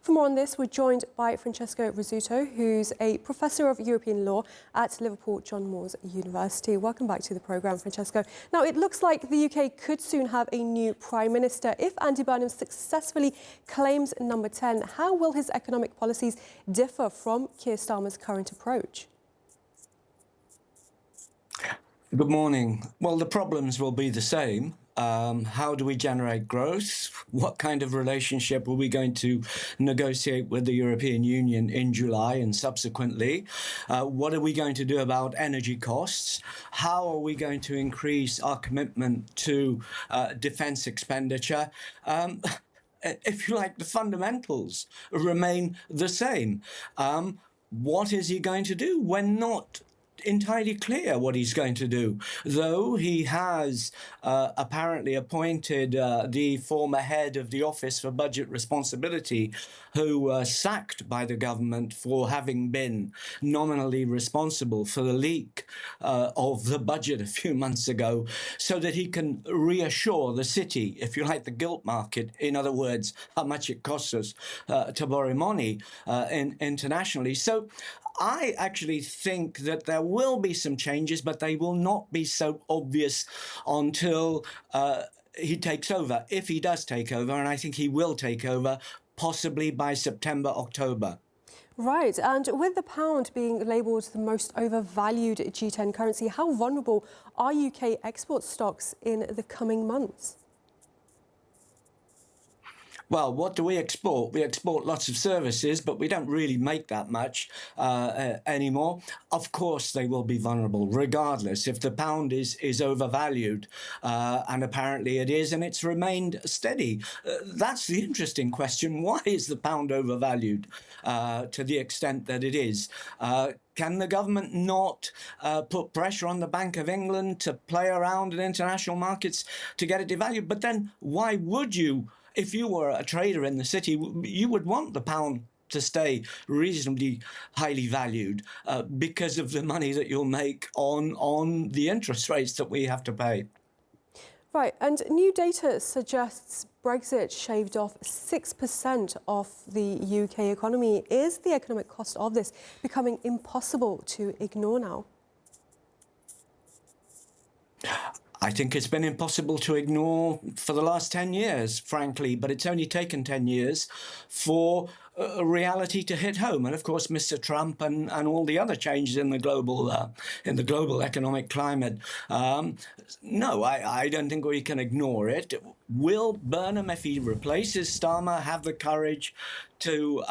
For more on this, we're joined by Francesco Rizzuto, who's a Professor of European Law at Liverpool John Moores University. Welcome back to the programme, Francesco. Now, it looks like the UK could soon have a new Prime Minister. If Andy Burnham successfully claims number 10, how will his economic policies differ from Keir Starmer's current approach? Good morning. Well, the problems will be the same. How do we generate growth? What kind of relationship are we going to negotiate with the European Union in July and subsequently? What are we going to do about energy costs? How are we going to increase our commitment to defence expenditure? If you like, the fundamentals remain the same. What is he going to do? We're not entirely clear what he's going to do, though he has apparently appointed the former head of the Office for Budget Responsibility, who was sacked by the government for having been nominally responsible for the leak of the budget a few months ago, so that he can reassure the city, if you like, the gilt market, in other words, how much it costs us to borrow money internationally. So I actually think that there will be some changes, but they will not be so obvious until he takes over, if he does take over, and I think he will take over possibly by September, October. Right, and with the pound being labelled the most overvalued G10 currency, how vulnerable are UK export stocks in the coming months? Well, what do we export? We export lots of services, but we don't really make that much anymore. Of course, they will be vulnerable, regardless. If the pound is overvalued, and apparently it is, and it's remained steady. That's the interesting question. Why is the pound overvalued to the extent that it is? Can the government not put pressure on the Bank of England to play around in international markets to get it devalued? But then why would you? If you were a trader in the city, you would want the pound to stay reasonably highly valued because of the money that you'll make on the interest rates that we have to pay. Right, and new data suggests Brexit shaved off 6% of the UK economy. Is the economic cost of this becoming impossible to ignore now? I think it's been impossible to ignore for the last 10 years, frankly, but it's only taken 10 years for reality to hit home. And of course, Mr. Trump and all the other changes in the global economic climate. No, I don't think we can ignore it. Will Burnham, if he replaces Starmer, have the courage to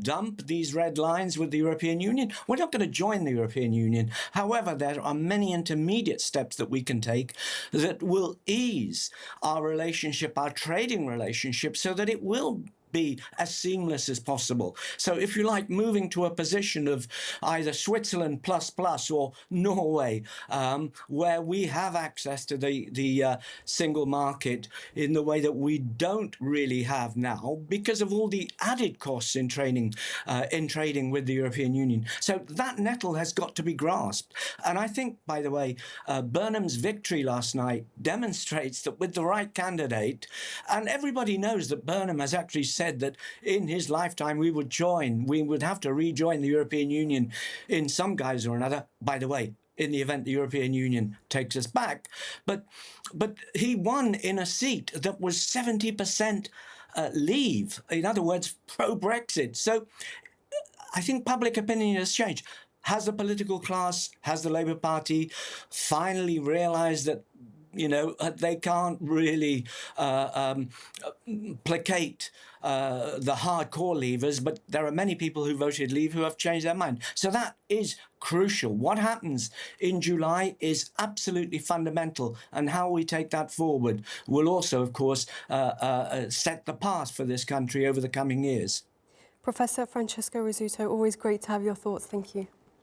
dump these red lines with the European Union? We're not going to join the European Union. However, there are many intermediate steps that we can take that will ease our relationship, our trading relationship, so that it will be as seamless as possible. So if you like, moving to a position of either Switzerland plus or Norway, where we have access to the single market in the way that we don't really have now because of all the added costs in trading with the European Union. So that nettle has got to be grasped. And I think, by the way, Burnham's victory last night demonstrates that with the right candidate, and everybody knows that Burnham has actually said that in his lifetime we would have to rejoin the European Union in some guise or another, by the way, in the event the European Union takes us back. But he won in a seat that was 70% leave, in other words, pro-Brexit. So I think public opinion has changed. Has the political class, has the Labour Party finally realised that they can't really placate the hardcore leavers, but there are many people who voted leave who have changed their mind. So that is crucial. What happens in July is absolutely fundamental, and how we take that forward will also, of course, set the path for this country over the coming years. Professor Francesco Rizzuto, always great to have your thoughts. Thank you.